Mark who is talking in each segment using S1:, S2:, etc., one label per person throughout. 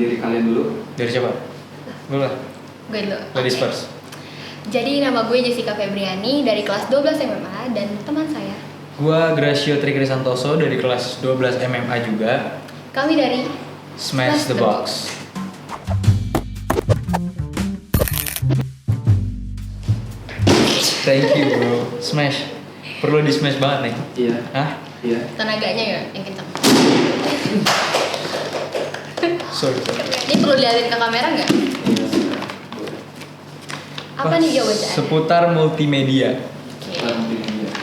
S1: diri kalian dulu.
S2: Dari siapa? Lu lah.
S3: Gue dulu.
S2: Ladies first.
S3: Jadi nama gue Jessica Febriani dari kelas 12 MMA dan teman saya.
S2: Gua Gracio Trikri Santoso dari kelas 12 MMA juga.
S3: Kami dari
S2: Smash the Box. Thank you bro. Smash. Perlu di smash banget nih.
S1: Iya.
S2: Hah?
S1: Iya.
S3: Tenaganya ya yang kencang.
S2: Sorry.
S3: Ini perlu dilihatin ke kamera nggak?
S1: Iya.
S3: Apa nih jawabannya?
S2: Seputar multimedia.
S1: Multimedia.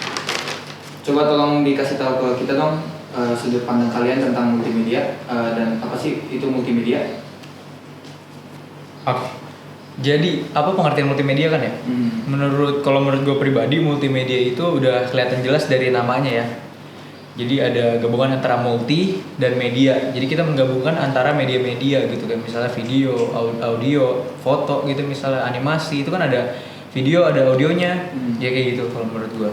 S1: Coba tolong dikasih tahu ke kita dong sudut pandang kalian tentang multimedia dan apa sih itu multimedia?
S2: Oke. Jadi apa pengertian multimedia kan ya? Kalau menurut gue pribadi multimedia itu udah kelihatan jelas dari namanya ya. Jadi ada gabungan antara multi dan media. Jadi kita menggabungkan antara media-media gitu kan, misalnya video, audio, foto gitu, misalnya animasi itu kan ada video, ada audionya, ya kayak gitu kalau menurut gue.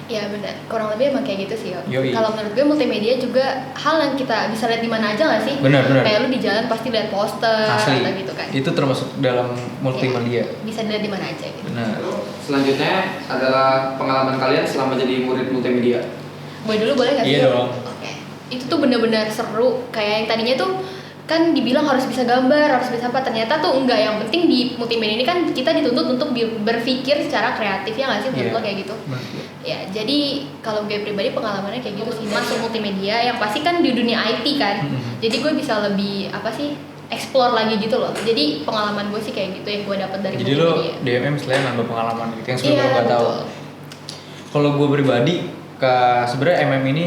S3: Ya benar, kurang lebih emang kayak gitu sih yo.
S2: Yoi.
S3: Kalau menurut gue multimedia juga hal yang kita bisa lihat di mana aja nggak sih?
S2: Benar.
S3: Kayak lu di jalan pasti lihat poster
S2: Asli.
S3: atau gitu kan.
S2: Itu termasuk dalam multimedia.
S3: Ya, bisa dilihat di mana aja gitu.
S2: Benar.
S1: Selanjutnya adalah pengalaman kalian selama jadi murid multimedia.
S3: Gue dulu boleh nggak sih?
S2: Iya
S3: Yo?
S2: dong.
S3: Oke. Itu tuh benar-benar seru. Kayak yang tadinya tuh kan dibilang harus bisa gambar, harus bisa apa, ternyata tuh enggak. Yang penting di multimedia ini kan kita dituntut untuk berpikir secara kreatif, ya nggak sih menurut lo kayak gitu? Ya, jadi kalau gue pribadi pengalamannya kayak gitu sih. Masuk multimedia yang pasti kan di dunia IT kan. Jadi gue bisa lebih apa sih? Explore lagi gitu loh. Jadi pengalaman gue sih kayak gitu yang gue dapat dari
S2: Jadi
S3: multimedia.
S2: lo DMM selain nambah pengalaman gitu yang sebelumnya
S3: Iya,
S2: lo nggak tahu.
S3: betul.
S2: Kalau gue pribadi, sebenarnya MM ini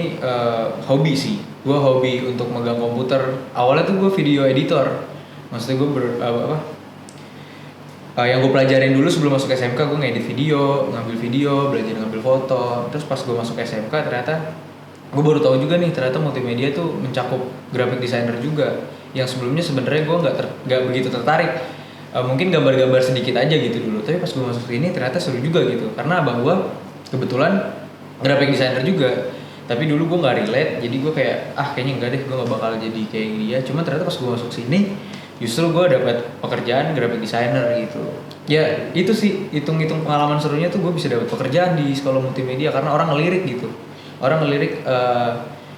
S2: hobi sih. Gue hobi untuk megang komputer. Awalnya tuh gue video editor. Maksudnya gue yang gue pelajarin dulu sebelum masuk SMK, gue ngedit video, ngambil video, belajar ngambil foto. Terus pas gue masuk SMK ternyata gue baru tahu juga nih ternyata multimedia tuh mencakup graphic designer juga. Yang sebelumnya sebenarnya gue nggak begitu tertarik. Mungkin gambar-gambar sedikit aja gitu dulu. Tapi pas gue masuk sini ternyata seru juga gitu. Karena abang gue kebetulan graphic designer juga. Tapi dulu gue nggak relate, jadi gue kayak kayaknya enggak deh, gue nggak bakal jadi kayak dia. Cuma ternyata pas gue masuk sini, justru gue dapat pekerjaan graphic designer gitu. Ya itu sih, hitung-hitung pengalaman serunya tuh gue bisa dapat pekerjaan di sekolah multimedia karena orang ngelirik gitu. Orang ngelirik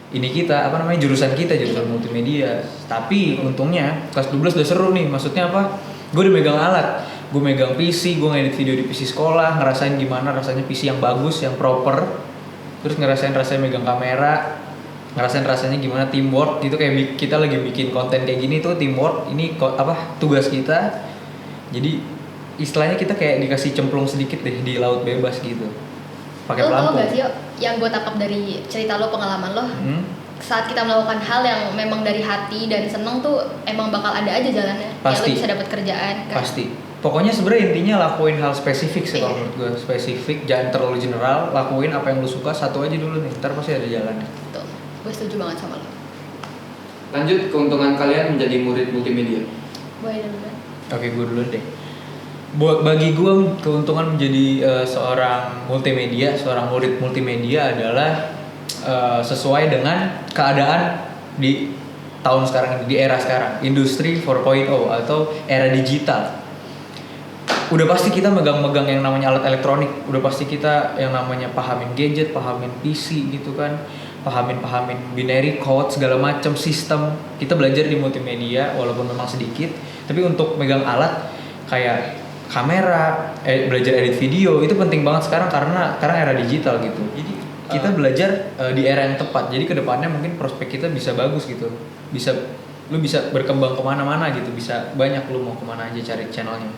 S2: ini kita, jurusan multimedia. Tapi untungnya kelas 12 udah seru nih, maksudnya apa? Gue udah megang alat, gue megang PC, gue ngedit video di PC sekolah, ngerasain gimana rasanya PC yang bagus, yang proper. Terus ngerasain rasanya megang kamera, ngerasain rasanya gimana teamwork gitu, kayak kita lagi bikin konten kayak gini tuh teamwork, ini tugas kita. Jadi istilahnya kita kayak dikasih cemplung sedikit deh di laut bebas gitu, pakai
S3: Lo tau
S2: pelampung.
S3: gak sih yo, yang gue tangkap dari cerita lo, pengalaman lo, saat kita melakukan hal yang memang dari hati dan seneng tuh emang bakal ada aja jalannya.
S2: Pasti.
S3: Ya lo bisa dapat kerjaan kan.
S2: Pasti. Pokoknya sebenarnya intinya lakuin hal spesifik sih kalau menurut gue. Spesifik, jangan terlalu general. Lakuin apa yang lu suka, satu aja dulu nih. Ntar pasti ada jalannya.
S3: Betul. Gue setuju banget sama lo.
S1: Lanjut, keuntungan kalian menjadi murid multimedia.
S3: Boleh duluan.
S2: Oke, gue dulu deh. Bagi gue keuntungan menjadi seorang murid multimedia adalah sesuai dengan keadaan di tahun sekarang ini, di era sekarang, industri 4.0 atau era digital. Udah pasti kita megang-megang yang namanya alat elektronik, udah pasti kita yang namanya pahamin gadget, pahamin PC gitu kan, pahamin binary code, segala macam sistem. Kita belajar di multimedia walaupun memang sedikit, tapi untuk megang alat kayak kamera, belajar edit video itu penting banget sekarang karena era digital gitu. Jadi kita belajar di era yang tepat. Jadi kedepannya mungkin prospek kita bisa bagus gitu, lu bisa berkembang kemana-mana gitu, bisa banyak lu mau kemana aja cari channelnya.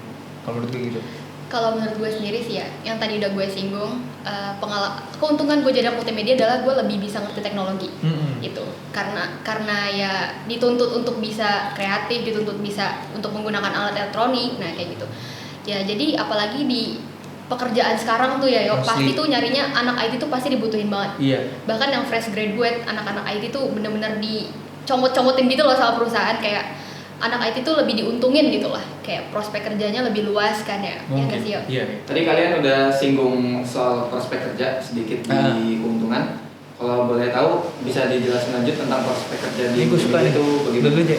S2: Kalau menurut gue gitu.
S3: Kalau menurut gue sendiri sih ya, yang tadi udah gue singgung, keuntungan gue jadi multimedia adalah gue lebih bisa ngerti teknologi, gitu. Karena ya dituntut untuk bisa kreatif, dituntut bisa untuk menggunakan alat elektronik, nah kayak gitu. Ya jadi apalagi di pekerjaan sekarang tuh ya, pasti tuh nyarinya anak IT tuh pasti dibutuhin banget.
S2: Iya.
S3: Bahkan yang fresh graduate, anak-anak IT tuh bener-bener dicomot-comotin gitu loh sama perusahaan, kayak anak IT tuh lebih diuntungin gitu lah, kayak prospek kerjanya lebih luas kan ya.
S2: Mungkin.
S3: Ya
S2: Iya.
S1: Tadi kalian udah singgung soal prospek kerja sedikit di keuntungan. Kalau boleh tahu bisa dijelasin lanjut tentang prospek kerja di
S2: Gue suka
S1: itu
S2: nih.
S1: bagaimana?
S2: Dulu aja.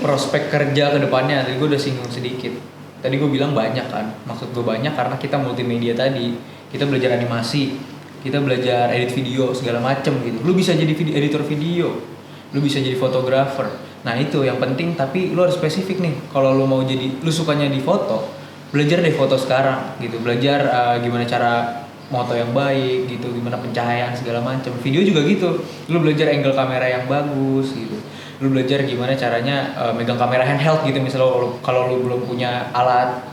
S2: prospek kerja ke depannya, tadi gue udah singgung sedikit. Tadi gue bilang banyak kan, maksud gue banyak karena kita multimedia tadi, kita belajar animasi, kita belajar edit video segala macem gitu. Lu bisa jadi editor video, lu bisa jadi fotografer. Nah itu yang penting, tapi lu harus spesifik nih. Kalau lu mau jadi, lu sukanya di foto, belajar deh foto sekarang gitu. Belajar gimana cara moto yang baik gitu, gimana pencahayaan segala macam. Video juga gitu, lu belajar angle kamera yang bagus gitu. Lu belajar gimana caranya megang kamera handheld gitu, misalnya kalau lu belum punya alat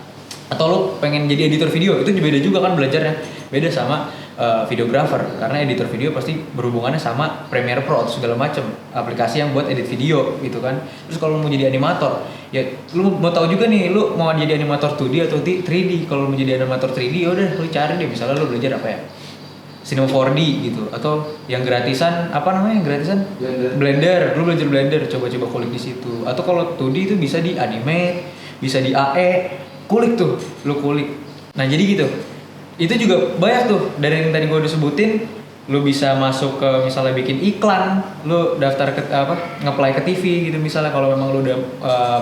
S2: atau lu pengen jadi editor video, itu beda juga kan belajarnya, beda sama videographer, karena editor video pasti berhubungannya sama Premiere Pro atau segala macam aplikasi yang buat edit video gitu kan. Terus kalau mau jadi animator, ya lu mau tahu juga nih, lu mau jadi animator 2D atau 3D. Kalau mau jadi animator 3D, ya udah lu cari deh, misalnya lu belajar apa ya, Cinema 4D gitu, atau yang gratisan, apa namanya yang gratisan? Blender. Lu belajar Blender, coba-coba kulik di situ. Atau kalau 2D itu bisa di Animate, bisa di AE, kulik tuh, lu kulik. Nah jadi gitu, itu juga banyak tuh dari yang tadi gue udah sebutin. Lu bisa masuk ke misalnya bikin iklan, lu daftar ke nge-apply ke TV gitu misalnya, kalau memang lu udah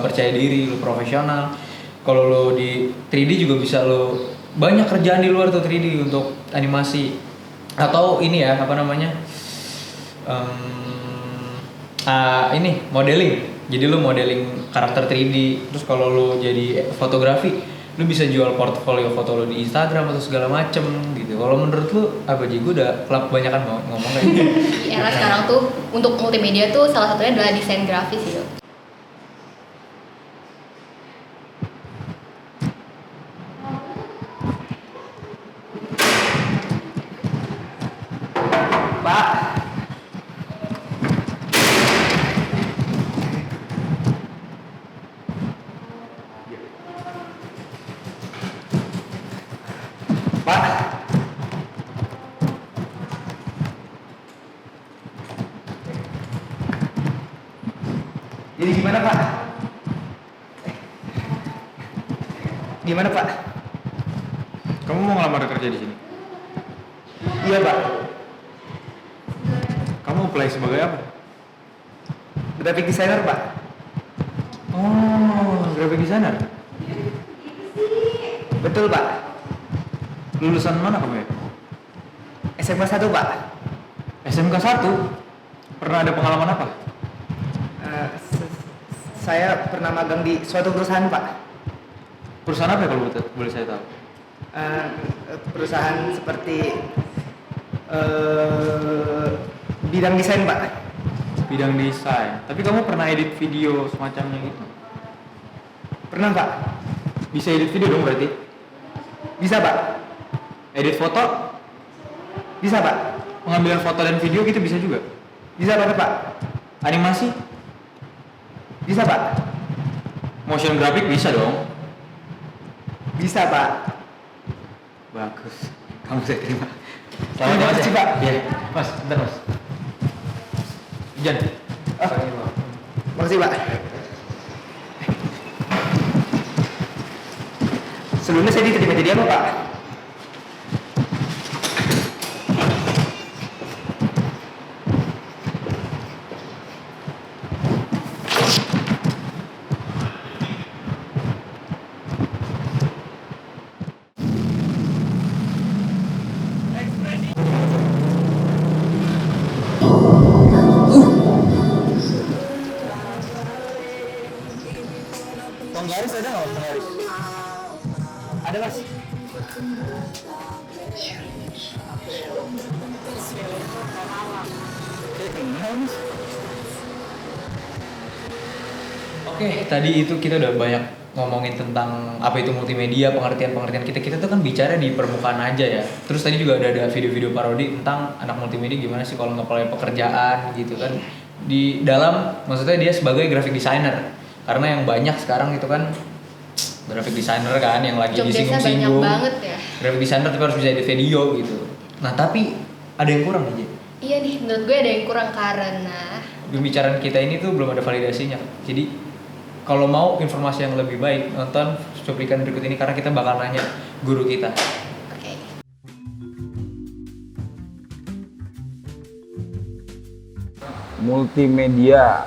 S2: percaya diri, lu profesional. Kalau lu di 3D juga bisa, lu banyak kerjaan di luar tuh 3D untuk animasi. Atau ini ya, apa namanya, ini modeling. Jadi lu modeling karakter 3D. Terus kalau lu jadi fotografi, lu bisa jual portfolio foto lu di Instagram atau segala macem gitu. Kalau menurut lu apa sih? Gue udah banyakan ngomong kayak gitu.
S3: Di era sekarang tuh untuk multimedia tuh salah satunya adalah desain grafis gitu.
S4: Jadi gimana Pak? Gimana Pak?
S2: Kamu mau ngelamar kerja di sini?
S4: Iya Pak.
S2: Kamu apply sebagai apa?
S4: Graphic designer Pak.
S2: Oh, graphic designer.
S4: Betul Pak.
S2: Lulusan mana kamu ya?
S4: SMA 1 Pak.
S2: SMK 1? Pernah ada pengalaman apa?
S4: Saya pernah magang di suatu perusahaan Pak.
S2: Perusahaan apa ya kalau boleh saya tahu?
S4: Perusahaan seperti bidang desain Pak.
S2: Bidang desain. Tapi kamu pernah edit video semacamnya gitu?
S4: Pernah Pak.
S2: Bisa edit video dong berarti?
S4: Bisa Pak.
S2: Edit foto?
S4: Bisa Pak.
S2: Pengambilan foto dan video gitu bisa juga?
S4: Bisa banget Pak.
S2: Animasi?
S4: Bisa Pak.
S2: Motion graphic bisa dong?
S4: Bisa Pak.
S2: Bagus. Kamu saya terima.
S4: Terima kasih, Pak.
S2: Iya. Mas, bentar Mas. Jan.
S4: Makasih Pak. Sebelumnya saya diterima jadi apa Pak? Penggaris ada nggak penggaris? Ada Mas.
S2: Oke, tadi itu kita udah banyak ngomongin tentang apa itu multimedia, pengertian-pengertian kita tuh kan bicara di permukaan aja ya. Terus tadi juga ada video-video parodi tentang anak multimedia gimana sih kalau nge-apply pekerjaan gitu kan. Di dalam, maksudnya dia sebagai graphic designer. Karena yang banyak sekarang itu kan graphic designer kan yang lagi
S3: Job desk-nya
S2: disinggung-singgung.
S3: banyak banget ya.
S2: Graphic designer tapi harus bisa edit video gitu. Nah tapi ada yang kurang aja.
S3: Iya nih, menurut gue ada yang kurang karena
S2: Pembicaraan kita ini tuh belum ada validasinya. Jadi kalau mau informasi yang lebih baik, nonton cuplikan berikut ini karena kita bakal nanya guru kita.
S3: oke.
S5: Multimedia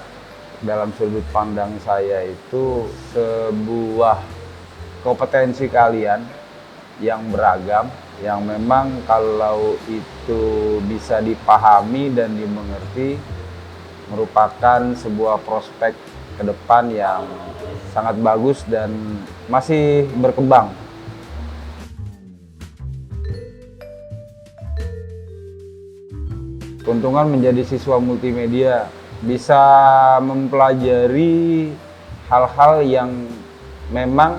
S5: dalam sudut pandang saya itu sebuah kompetensi kalian yang beragam, yang memang kalau itu bisa dipahami dan dimengerti merupakan sebuah prospek ke depan yang sangat bagus dan masih berkembang. Keuntungan menjadi siswa multimedia bisa mempelajari hal-hal yang memang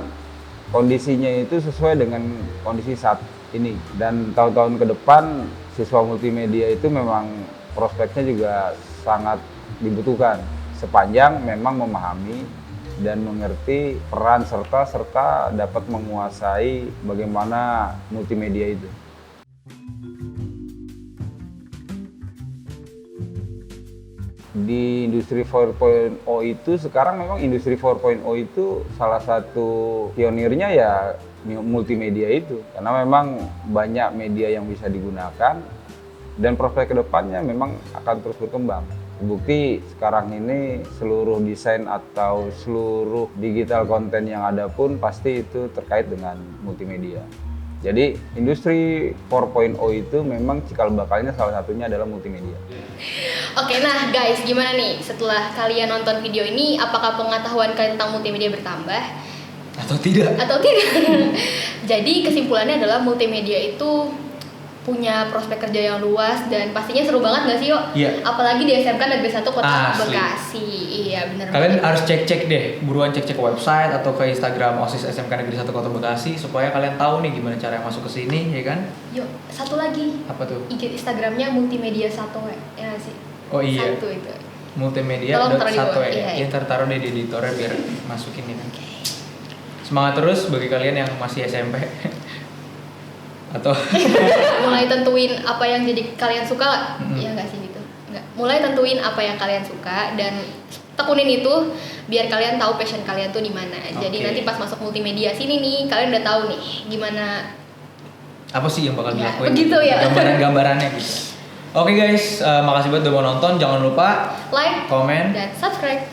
S5: kondisinya itu sesuai dengan kondisi saat ini, dan tahun-tahun ke depan siswa multimedia itu memang prospeknya juga sangat dibutuhkan sepanjang memang memahami dan mengerti peran serta dapat menguasai bagaimana multimedia itu. Di industri 4.0 itu sekarang memang industri 4.0 itu salah satu pionirnya ya multimedia itu, karena memang banyak media yang bisa digunakan dan prospek kedepannya memang akan terus berkembang. Bukti sekarang ini seluruh desain atau seluruh digital konten yang ada pun pasti itu terkait dengan multimedia. Jadi industri 4.0 itu memang cikal bakalnya salah satunya adalah multimedia.
S3: Oke, nah guys, gimana nih setelah kalian nonton video ini, apakah pengetahuan kalian tentang multimedia bertambah?
S2: Atau tidak?
S3: Atau tidak? Jadi kesimpulannya adalah multimedia itu punya prospek kerja yang luas dan pastinya seru banget nggak sih, Yo?
S2: Iya.
S3: Apalagi di SMK Negeri 1 Kota
S2: Asli.
S3: Bekasi. Iya, benar.
S2: Kalian harus cek-cek deh, buruan cek-cek website atau ke Instagram OSIS SMK Negeri 1 Kota Bekasi supaya kalian tahu nih gimana cara masuk ke sini, ya kan?
S3: Yuk, satu lagi.
S2: Apa tuh?
S3: IG Instagramnya multimedia 1 ya nggak sih?
S2: Oh iya.
S3: Satu itu.
S2: Multimedia
S3: Tolong taruh di
S2: satu
S3: bawah.
S2: ya.
S3: Iya, iya.
S2: Ya, ntar taruh deh di editornya biar masukin ini. Semangat terus bagi kalian yang masih SMP. Atau
S3: Mulai tentuin apa yang jadi kalian suka nggak?
S2: Mm-mm.
S3: Iya nggak sih gitu. Nggak. Mulai tentuin apa yang kalian suka dan tekunin itu biar kalian tahu passion kalian tuh di mana. Jadi
S2: Oke.
S3: nanti pas masuk multimedia sini nih, kalian udah tahu nih gimana.
S2: apa sih yang bakal
S3: Ya,
S2: dilakuin?
S3: begitu ya.
S2: Gambaran-gambarannya gitu. Oke guys, makasih banget udah mau nonton. Jangan lupa
S3: Like
S2: komen.
S3: dan subscribe.